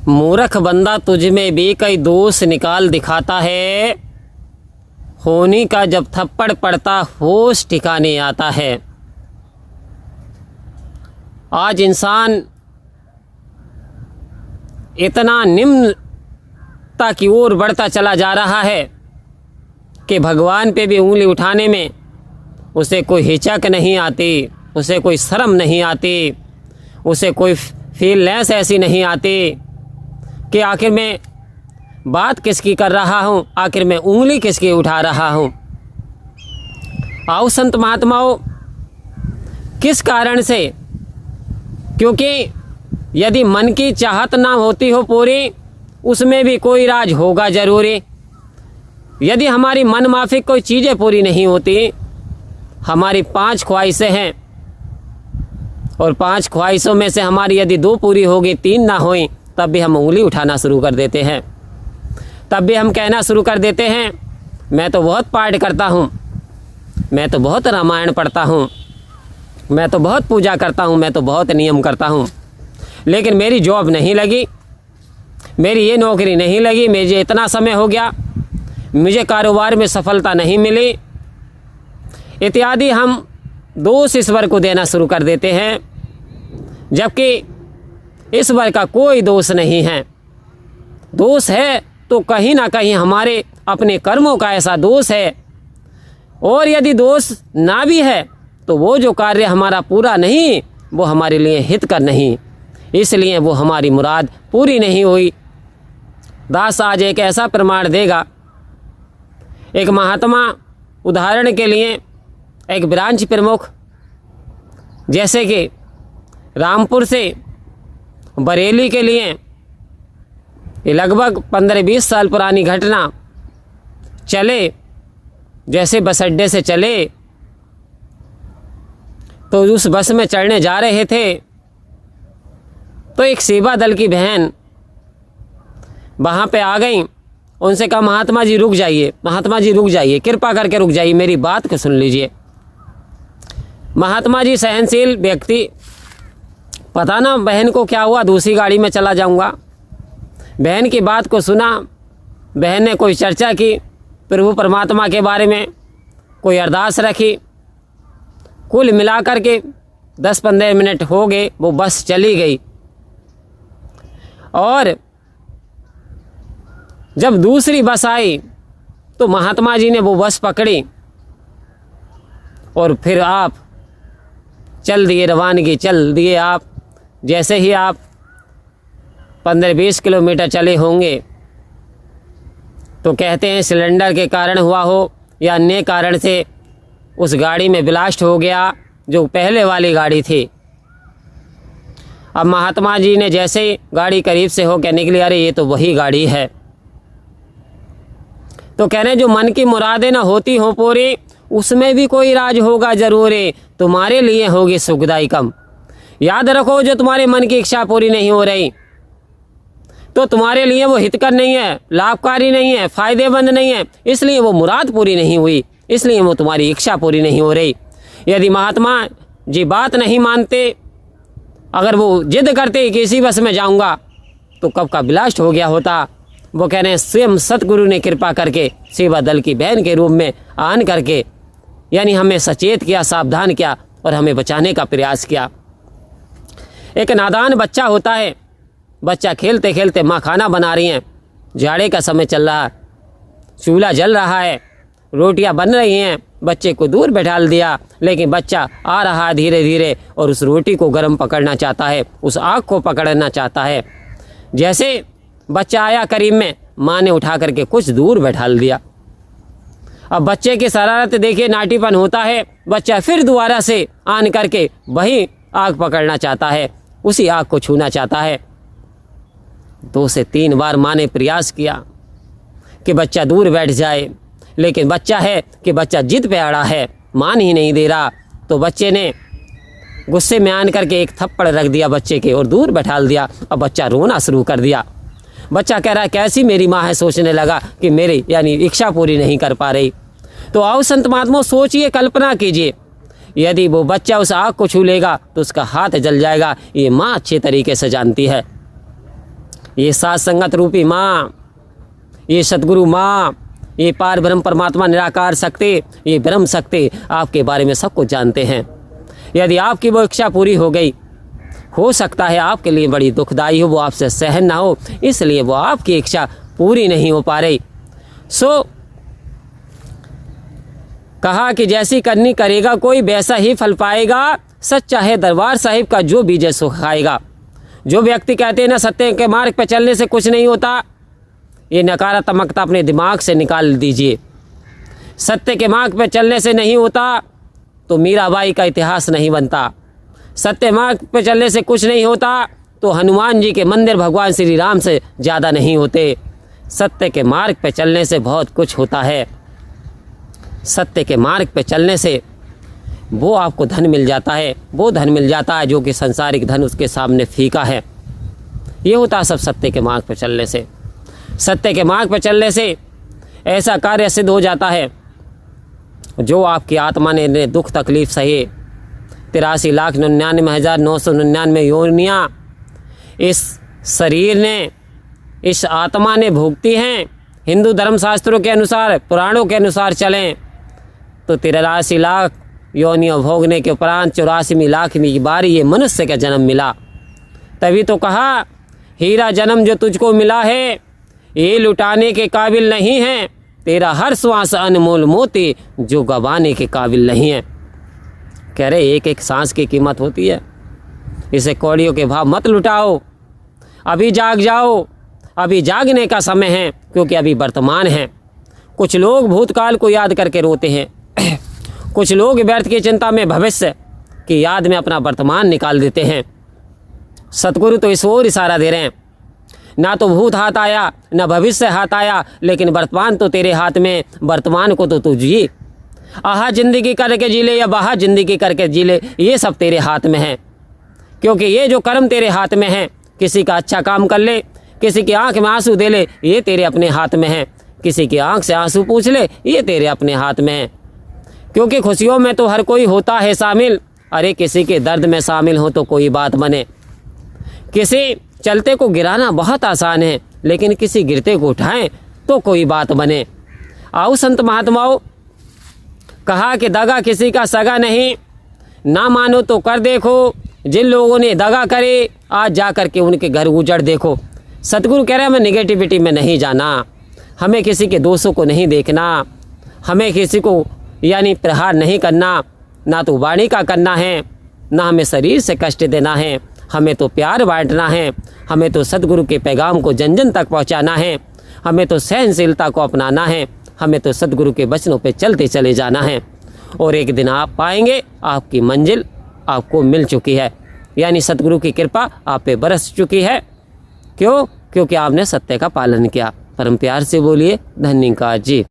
मूर्ख बंदा तुझ में भी कई दोष निकाल दिखाता है, होनी का जब थप्पड़ पड़ता होश ठिकाने आता है। आज इंसान इतना निम्नता की ओर बढ़ता चला जा रहा है कि भगवान पे भी उंगली उठाने में उसे कोई हिचक नहीं आती, उसे कोई शर्म नहीं आती, उसे कोई फीलनेस ऐसी नहीं आती कि आखिर मैं बात किसकी कर रहा हूँ, आखिर मैं उंगली किसकी उठा रहा हूँ। आओ संत महात्माओं, किस कारण से? क्योंकि यदि मन की चाहत ना होती हो पूरी, उसमें भी कोई राज होगा जरूरी। यदि हमारी मन माफिक कोई चीज़ें पूरी नहीं होती, हमारी 5 ख्वाहिशें हैं और 5 ख्वाहिशों में से हमारी यदि 2 पूरी होगी, 3 ना हुई, तब भी हम उंगली उठाना शुरू कर देते हैं। तब भी हम कहना शुरू कर देते हैं, मैं तो बहुत पाठ करता हूँ, मैं तो बहुत रामायण पढ़ता हूँ, मैं तो बहुत पूजा करता हूँ, मैं तो बहुत नियम करता हूँ, लेकिन मेरी जॉब नहीं लगी, मेरी ये नौकरी नहीं लगी, मुझे इतना समय हो गया, मुझे कारोबार में सफलता नहीं मिली, इत्यादि हम दोष ईश्वर को देना शुरू कर देते हैं, जबकि ईश्वर का कोई दोष नहीं है। दोष है तो कहीं ना कहीं हमारे अपने कर्मों का ऐसा दोष है, और यदि दोष ना भी है तो वो जो कार्य हमारा पूरा नहीं, वो हमारे लिए हितकर नहीं, इसलिए वो हमारी मुराद पूरी नहीं हुई। दास आज एक ऐसा प्रमाण देगा। एक महात्मा, उदाहरण के लिए एक ब्रांच प्रमुख, जैसे कि रामपुर से बरेली के लिए, ये लगभग 15-20 साल पुरानी घटना, चले जैसे बस अड्डे से चले तो उस बस में चढ़ने जा रहे थे तो एक सेवा दल की बहन वहाँ पे आ गई। उनसे कहा, महात्मा जी रुक जाइए, महात्मा जी रुक जाइए, कृपा करके रुक जाइए, मेरी बात को सुन लीजिए। महात्मा जी सहनशील व्यक्ति, पता ना बहन को क्या हुआ, दूसरी गाड़ी में चला जाऊंगा। बहन की बात को सुना, बहन ने कोई चर्चा की प्रभु परमात्मा के बारे में, कोई अरदास रखी, कुल मिलाकर के 10-15 मिनट हो गए, वो बस चली गई। और जब दूसरी बस आई तो महात्मा जी ने वो बस पकड़ी और फिर आप चल दिए, रवानगी चल दिए। आप जैसे ही आप 15-20 किलोमीटर चले होंगे तो कहते हैं सिलेंडर के कारण हुआ हो या अन्य कारण से उस गाड़ी में ब्लास्ट हो गया जो पहले वाली गाड़ी थी। अब महात्मा जी ने जैसे ही गाड़ी करीब से होकर निकली, अरे ये तो वही गाड़ी है। तो कह रहे जो मन की मुरादें ना होती हो पूरी, उसमें भी कोई राज होगा जरूरी, तुम्हारे लिए होगी सुखदाई कम। याद रखो, जो तुम्हारे मन की इच्छा पूरी नहीं हो रही तो तुम्हारे लिए वो हितकर नहीं है, लाभकारी नहीं है, फायदेमंद नहीं है, इसलिए वो मुराद पूरी नहीं हुई, इसलिए वो तुम्हारी इच्छा पूरी नहीं हो रही। यदि महात्मा जी बात नहीं मानते, अगर वो जिद करते कि इसी बस में जाऊंगा, तो कब का ब्लास्ट हो गया होता। वो कह रहे हैं स्वयं सतगुरु ने कृपा करके सेवा दल की बहन के रूप में आन करके, यानी हमें सचेत किया, सावधान किया और हमें बचाने का प्रयास किया। एक नादान बच्चा होता है, बच्चा खेलते खेलते माँ खाना बना रही हैं, जाड़े का समय चल रहा है, चूल्हा जल रहा है, रोटियां बन रही हैं, बच्चे को दूर बैठा दिया, लेकिन बच्चा आ रहा है धीरे धीरे और उस रोटी को गर्म पकड़ना चाहता है, उस आग को पकड़ना चाहता है। जैसे बच्चा आया करीब में, माँ ने उठा करके कुछ दूर बैठा दिया। अब बच्चे की शरारत देखिए, नाटीपन होता है, बच्चा फिर दोबारा से आन करके वही आग पकड़ना चाहता है, उसी आग को छूना चाहता है। 2 से 3 बार माँ ने प्रयास किया कि बच्चा दूर बैठ जाए, लेकिन बच्चा है कि बच्चा जिद पे अड़ा है, मान ही नहीं दे रहा। तो बच्चे ने गुस्से में आन करके एक थप्पड़ रख दिया बच्चे के और दूर बैठा दिया। अब बच्चा रोना शुरू कर दिया। बच्चा कह रहा है कैसी मेरी माँ है, सोचने लगा कि मेरी यानी इच्छा पूरी नहीं कर पा रही। तो आओ संत महात्मा सोचिए, कल्पना कीजिए, यदि वो बच्चा उस आग को छू लेगा तो उसका हाथ जल जाएगा। ये माँ अच्छे तरीके से जानती है। ये सात संगत रूपी माँ, ये सतगुरु माँ, ये पार ब्रह्म परमात्मा निराकार शक्ति, ये ब्रह्म शक्ति आपके बारे में सब कुछ जानते हैं। यदि आपकी वो इच्छा पूरी हो गई, हो सकता है आपके लिए बड़ी दुखदाई हो, वो आपसे सहन ना हो, इसलिए वो आपकी इच्छा पूरी नहीं हो पा रही। सो कहा कि जैसी करनी करेगा कोई वैसा ही फल पाएगा, सच्चा है दरबार साहिब का जो बीज सुख खाएगा। जो व्यक्ति कहते हैं ना सत्य के मार्ग पर चलने से कुछ नहीं होता, ये नकारात्मकता अपने दिमाग से निकाल दीजिए। सत्य के मार्ग पर चलने से नहीं होता तो मीराबाई का इतिहास नहीं बनता। सत्य मार्ग पर चलने से कुछ नहीं होता तो हनुमान जी के मंदिर भगवान श्री राम से ज़्यादा नहीं होते। सत्य के मार्ग पर चलने से बहुत कुछ होता है। सत्य के मार्ग पर चलने से वो आपको धन मिल जाता है, वो धन मिल जाता है जो कि संसारिक धन उसके सामने फीका है। ये होता है सब सत्य के मार्ग पर चलने से। सत्य के मार्ग पर चलने से ऐसा कार्य सिद्ध हो जाता है जो आपकी आत्मा ने दुख तकलीफ सही 83,99,999 योनियाँ इस शरीर ने, इस आत्मा ने भोगती हैं। हिंदू धर्मशास्त्रों के अनुसार, पुराणों के अनुसार चलें तो 83 लाख योनियों भोगने के उपरांत 84वीं लाखवीं की बारी ये मनुष्य का जन्म मिला। तभी तो कहा हीरा जन्म जो तुझको मिला है ये लुटाने के काबिल नहीं है, तेरा हर श्वास अनमोल मोती जो गंवाने के काबिल नहीं है। कह रहे एक एक सांस की कीमत होती है, इसे कौड़ियों के भाव मत लुटाओ। अभी जाग जाओ, अभी जागने का समय है, क्योंकि अभी वर्तमान है। कुछ लोग भूतकाल को याद करके रोते हैं, कुछ लोग व्यर्थ की चिंता में भविष्य की याद में अपना वर्तमान निकाल देते हैं। सतगुरु तो इस ओर इशारा दे रहे हैं, ना तो भूत हाथ आया ना भविष्य हाथ आया, लेकिन वर्तमान तो तेरे हाथ में। वर्तमान को तो तू जी, आहा जिंदगी करके जी ले या बाहा जिंदगी करके जी ले, ये सब तेरे हाथ में है। क्योंकि ये जो कर्म तेरे हाथ में है, किसी का अच्छा काम कर ले, किसी की आंख में आंसू दे ले, ये तेरे अपने हाथ में है। किसी की आंख से आंसू पूछ ले, ये तेरे अपने हाथ में है। क्योंकि खुशियों में तो हर कोई होता है शामिल, अरे किसी के दर्द में शामिल हो तो कोई बात बने। किसी चलते को गिराना बहुत आसान है, लेकिन किसी गिरते को उठाएं तो कोई बात बने। आओ संत महात्माओं, कहा कि दगा किसी का सगा नहीं, ना मानो तो कर देखो। जिन लोगों ने दगा करे आज जा कर के उनके घर उजड़ देखो। सतगुरु कह रहे हैं हमें निगेटिविटी में नहीं जाना, हमें किसी के दोषों को नहीं देखना, हमें किसी को यानी प्रहार नहीं करना, ना तो वाणी का करना है, ना हमें शरीर से कष्ट देना है। हमें तो प्यार बांटना है, हमें तो सतगुरु के पैगाम को जन जन तक पहुंचाना है, हमें तो सहनशीलता को अपनाना है, हमें तो सतगुरु के वचनों पे चलते चले जाना है। और एक दिन आप पाएंगे आपकी मंजिल आपको मिल चुकी है, यानी सतगुरु की कृपा आप पे बरस चुकी है। क्यों? क्योंकि आपने सत्य का पालन किया। परम प्यार से बोलिए धन्यवाद जी।